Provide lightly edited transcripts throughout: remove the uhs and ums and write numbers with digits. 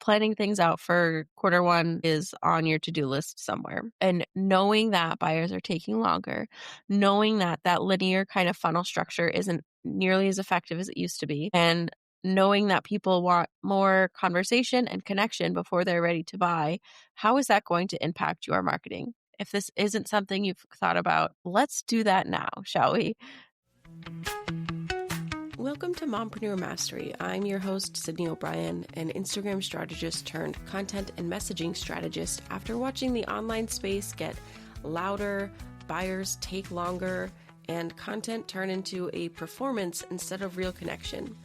planning things out for quarter one is on your to-do list somewhere. And knowing that buyers are taking longer, knowing that that linear kind of funnel structure isn't nearly as effective as it used to be, and knowing that people want more conversation and connection before they're ready to buy, how is that going to impact your marketing? If this isn't something you've thought about, let's do that now, shall we? Welcome to Mompreneur Mastery. I'm your host, Sydney O'Brien, an Instagram strategist turned content and messaging strategist after watching the online space get louder, buyers take longer, and content turn into a performance instead of real connection.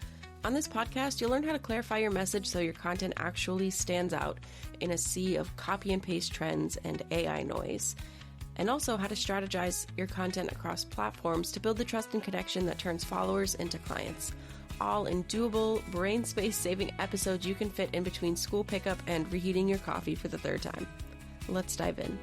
On this podcast, you'll learn how to clarify your message so your content actually stands out in a sea of copy and paste trends and AI noise, and also how to strategize your content across platforms to build the trust and connection that turns followers into clients. All in doable, brain space saving episodes you can fit in between school pickup and reheating your coffee for the third time. Let's dive in.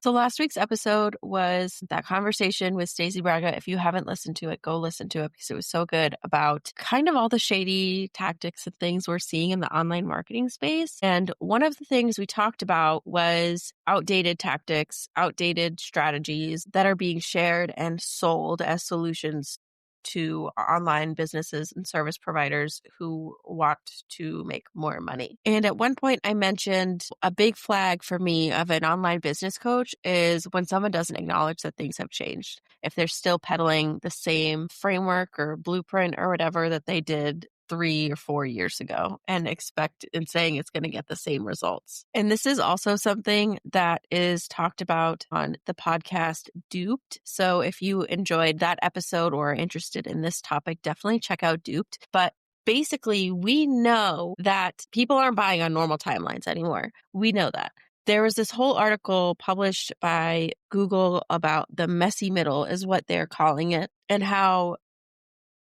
So last week's episode was that conversation with Stacey Braga. If you haven't listened to it, go listen to it because it was so good, about kind of all the shady tactics and things we're seeing in the online marketing space. And one of the things we talked about was outdated tactics, outdated strategies that are being shared and sold as solutions to online businesses and service providers who want to make more money. And at one point I mentioned a big flag for me of an online business coach is when someone doesn't acknowledge that things have changed. If they're still peddling the same framework or blueprint or whatever that they did 3 or 4 years ago and saying it's going to get the same results. And this is also something that is talked about on the podcast Duped. So if you enjoyed that episode or are interested in this topic, definitely check out Duped. But basically, we know that people aren't buying on normal timelines anymore. We know that. There was this whole article published by Google about the messy middle, is what they're calling it, and how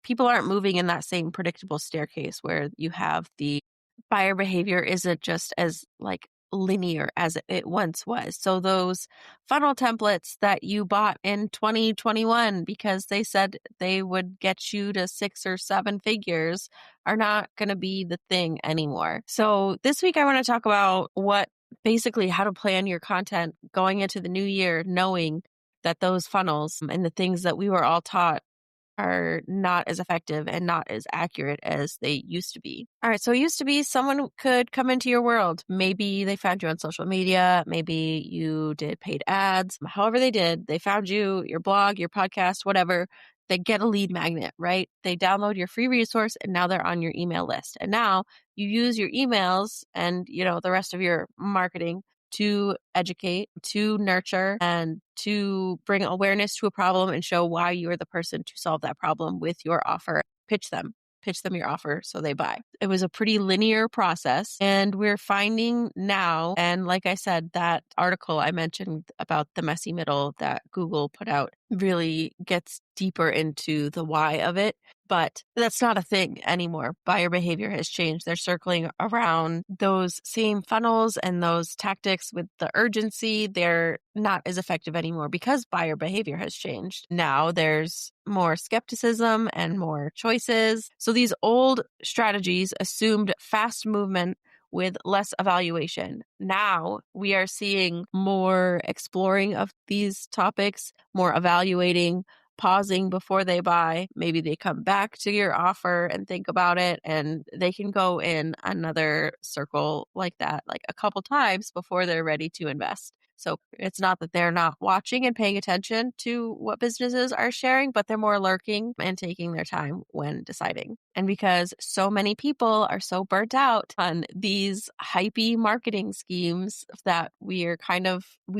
people aren't moving in that same predictable staircase where you have the buyer behavior isn't just as linear as it once was. So those funnel templates that you bought in 2021 because they said they would get you to 6 or 7 figures are not going to be the thing anymore. So this week I want to talk about how to plan your content going into the new year, knowing that those funnels and the things that we were all taught are not as effective and not as accurate as they used to be. All right. So it used to be someone could come into your world. Maybe they found you on social media. Maybe you did paid ads. However they did, they found you, your blog, your podcast, whatever. They get a lead magnet, right? They download your free resource and now they're on your email list. And now you use your emails and, the rest of your marketing to educate, to nurture, and to bring awareness to a problem and show why you are the person to solve that problem with your offer. Pitch them your offer so they buy. It was a pretty linear process, and we're finding now, and like I said, that article I mentioned about the messy middle that Google put out really gets deeper into the why of it. But that's not a thing anymore. Buyer behavior has changed. They're circling around those same funnels and those tactics with the urgency. They're not as effective anymore because buyer behavior has changed. Now there's more skepticism and more choices. So these old strategies assumed fast movement with less evaluation. Now we are seeing more exploring of these topics, more evaluating, pausing before they buy. Maybe they come back to your offer and think about it, and they can go in another circle like that, like a couple times before they're ready to invest. So it's not that they're not watching and paying attention to what businesses are sharing, but they're more lurking and taking their time when deciding. And because so many people are so burnt out on these hypey marketing schemes that we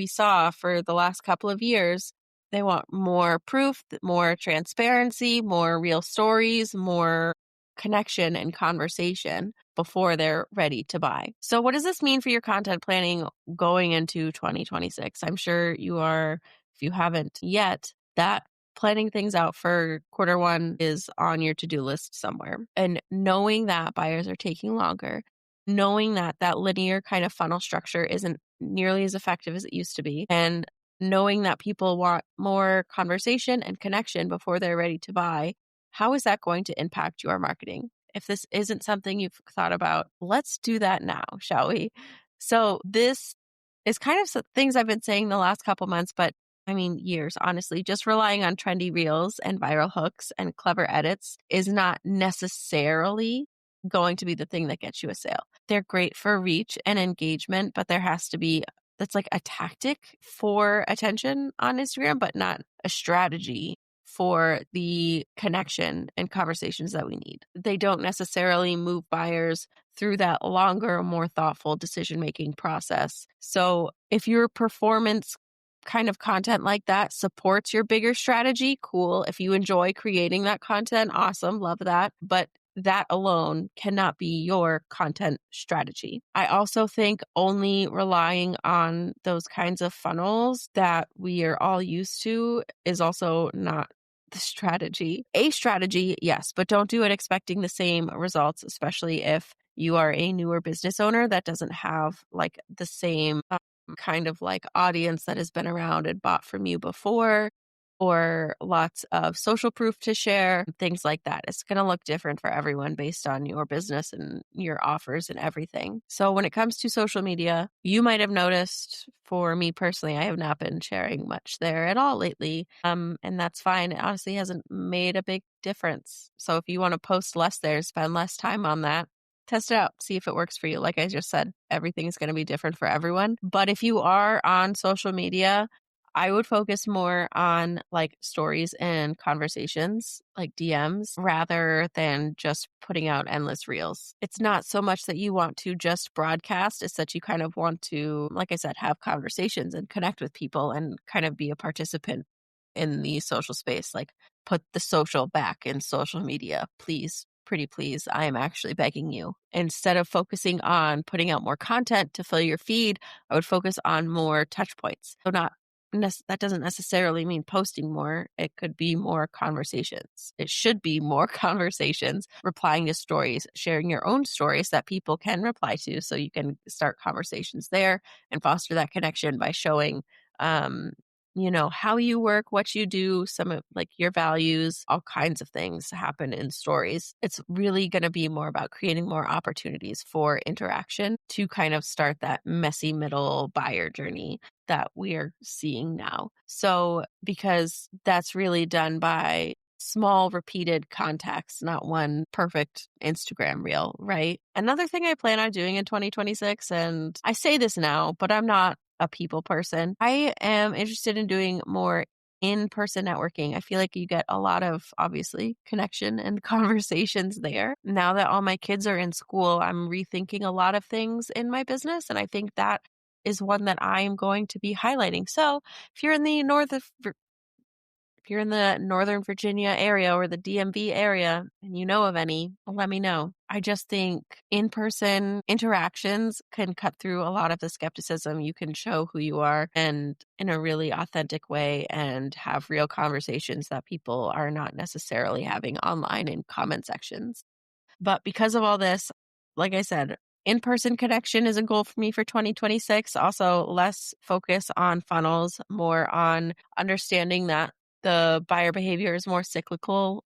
saw for the last couple of years, they want more proof, more transparency, more real stories, more connection and conversation before they're ready to buy. So what does this mean for your content planning going into 2026? I'm sure you are, if you haven't yet, that planning things out for quarter one is on your to-do list somewhere. And knowing that buyers are taking longer, knowing that that linear kind of funnel structure isn't nearly as effective as it used to be, and knowing that people want more conversation and connection before they're ready to buy, how is that going to impact your marketing? If this isn't something you've thought about, let's do that now, shall we? So this is kind of things I've been saying the last couple months, but I mean, years, honestly. Just relying on trendy reels and viral hooks and clever edits is not necessarily going to be the thing that gets you a sale. They're great for reach and engagement, but there has to be that's like a tactic for attention on Instagram, but not a strategy for the connection and conversations that we need. They don't necessarily move buyers through that longer, more thoughtful decision making process. So if your performance kind of content like that supports your bigger strategy, cool. If you enjoy creating that content, awesome, love that. But that alone cannot be your content strategy. I also think only relying on those kinds of funnels that we are all used to is also not the strategy. A strategy, yes, but don't do it expecting the same results, especially if you are a newer business owner that doesn't have like the same kind of like audience that has been around and bought from you before, or lots of social proof to share, things like that. It's going to look different for everyone based on your business and your offers and everything. So when it comes to social media, you might have noticed, for me personally, I have not been sharing much there at all lately. And that's fine. It honestly hasn't made a big difference. So if you want to post less there, spend less time on that, test it out, see if it works for you. Like I just said, everything's going to be different for everyone. But if you are on social media, I would focus more on like stories and conversations, like DMs, rather than just putting out endless reels. It's not so much that you want to just broadcast, it's that you kind of want to, like I said, have conversations and connect with people and kind of be a participant in the social space. Like put the social back in social media, please. Pretty please. I am actually begging you. Instead of focusing on putting out more content to fill your feed, I would focus on more touch points. So not that doesn't necessarily mean posting more. It could be more conversations. It should be more conversations, replying to stories, sharing your own stories that people can reply to so you can start conversations there and foster that connection by showing how you work, what you do, some of like your values, all kinds of things happen in stories. It's really going to be more about creating more opportunities for interaction to kind of start that messy middle buyer journey that we are seeing now. So, because that's really done by small repeated contacts, not one perfect Instagram reel, right? Another thing I plan on doing in 2026, and I say this now, but I'm not a people person. I am interested in doing more in-person networking. I feel like you get a lot of, obviously, connection and conversations there. Now that all my kids are in school, I'm rethinking a lot of things in my business, and I think that is one that I am going to be highlighting. So if you're in the Northern Virginia area or the DMV area and you know of any, let me know. I just think in-person interactions can cut through a lot of the skepticism. You can show who you are and in a really authentic way and have real conversations that people are not necessarily having online in comment sections. But because of all this, like I said, in-person connection is a goal for me for 2026. Also, less focus on funnels, more on understanding that the buyer behavior is more cyclical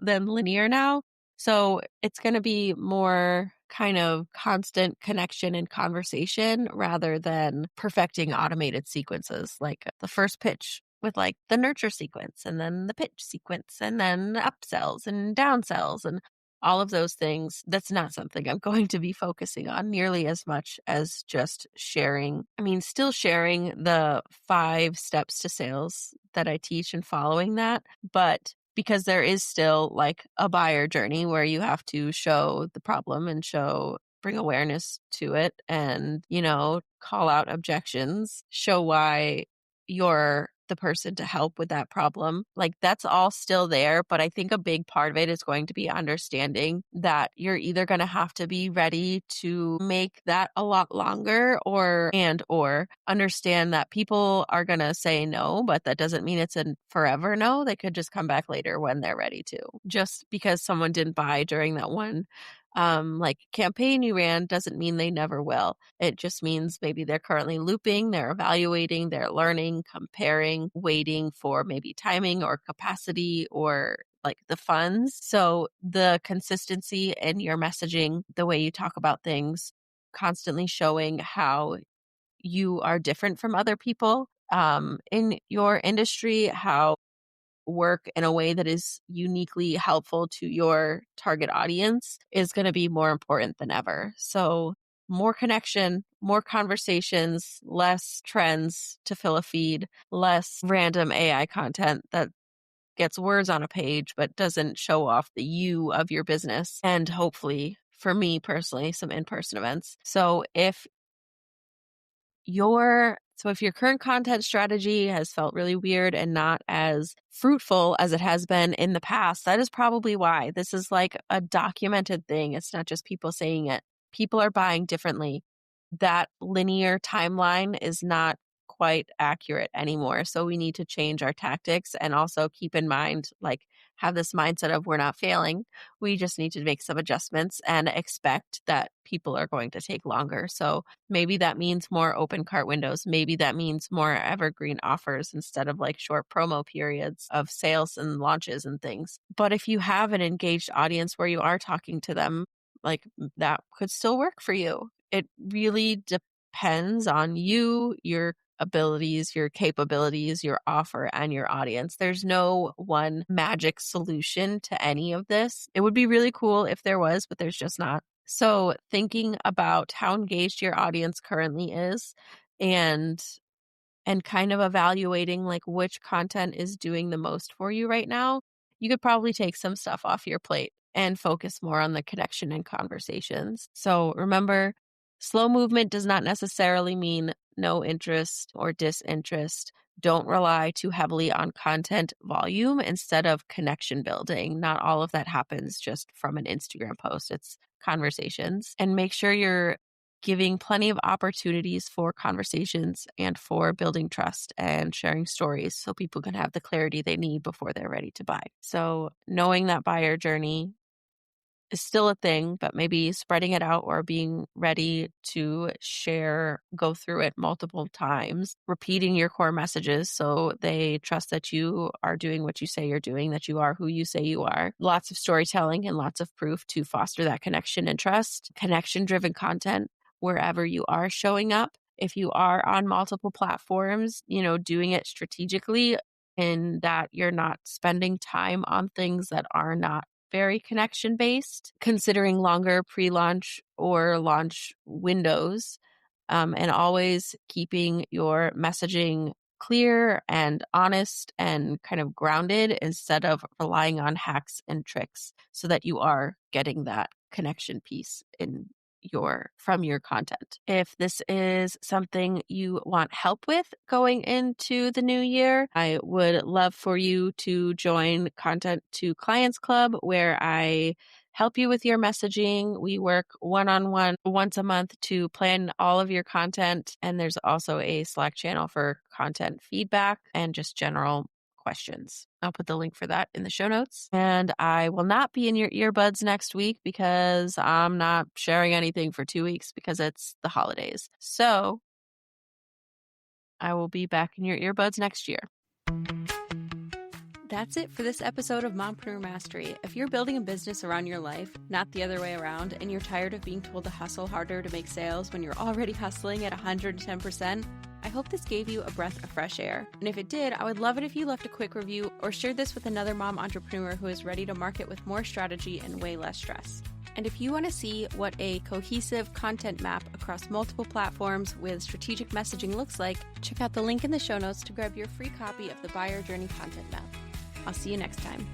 than linear now. So it's going to be more kind of constant connection and conversation rather than perfecting automated sequences like the first pitch with like the nurture sequence and then the pitch sequence and then upsells and downsells and all of those things. That's not something I'm going to be focusing on nearly as much as just sharing. I mean, still sharing the 5 steps to sales that I teach and following that, but because there is still like a buyer journey where you have to show the problem and bring awareness to it and, call out objections, show why you're the person to help with that problem. Like that's all still there. But I think a big part of it is going to be understanding that you're either going to have to be ready to make that a lot longer or understand that people are going to say no, but that doesn't mean it's a forever no. They could just come back later when they're ready to. Just because someone didn't buy during that one like campaign you ran doesn't mean they never will. It just means maybe they're currently looping, they're evaluating, they're learning, comparing, waiting for maybe timing or capacity or like the funds. So the consistency in your messaging, the way you talk about things, constantly showing how you are different from other people in your industry, how work in a way that is uniquely helpful to your target audience is going to be more important than ever. So more connection, more conversations, less trends to fill a feed, less random AI content that gets words on a page but doesn't show off the you of your business. And hopefully, for me personally, some in-person events. If your current content strategy has felt really weird and not as fruitful as it has been in the past, that is probably why. This is like a documented thing. It's not just people saying it. People are buying differently. That linear timeline is not quite accurate anymore. So we need to change our tactics and also keep in mind, like, have this mindset of we're not failing. We just need to make some adjustments and expect that people are going to take longer. So maybe that means more open cart windows. Maybe that means more evergreen offers instead of like short promo periods of sales and launches and things. But if you have an engaged audience where you are talking to them, like that could still work for you. It really depends on you, your abilities, your capabilities, your offer, and your audience. There's no one magic solution to any of this. It would be really cool if there was, but there's just not. So thinking about how engaged your audience currently is and kind of evaluating like which content is doing the most for you right now, you could probably take some stuff off your plate and focus more on the connection and conversations. So remember, slow movement does not necessarily mean no interest or disinterest. Don't rely too heavily on content volume instead of connection building. Not all of that happens just from an Instagram post. It's conversations. And make sure you're giving plenty of opportunities for conversations and for building trust and sharing stories so people can have the clarity they need before they're ready to buy. So knowing that buyer journey is still a thing, but maybe spreading it out or being ready to go through it multiple times, repeating your core messages so they trust that you are doing what you say you're doing, that you are who you say you are. Lots of storytelling and lots of proof to foster that connection and trust. Connection-driven content wherever you are showing up. If you are on multiple platforms, doing it strategically in that you're not spending time on things that are not very connection based, considering longer pre-launch or launch windows, and always keeping your messaging clear and honest and kind of grounded instead of relying on hacks and tricks so that you are getting that connection piece from your content. If this is something you want help with going into the new year, I would love for you to join Content to Clients Club, where I help you with your messaging. We work one-on-one once a month to plan all of your content. And there's also a Slack channel for content feedback and just general questions. I'll put the link for that in the show notes. And I will not be in your earbuds next week because I'm not sharing anything for 2 weeks because it's the holidays. So I will be back in your earbuds next year. That's it for this episode of Mompreneur Mastery. If you're building a business around your life, not the other way around, and you're tired of being told to hustle harder to make sales when you're already hustling at 110%, I hope this gave you a breath of fresh air. And if it did, I would love it if you left a quick review or shared this with another mom entrepreneur who is ready to market with more strategy and way less stress. And if you want to see what a cohesive content map across multiple platforms with strategic messaging looks like, check out the link in the show notes to grab your free copy of the Buyer Journey Content Map. I'll see you next time.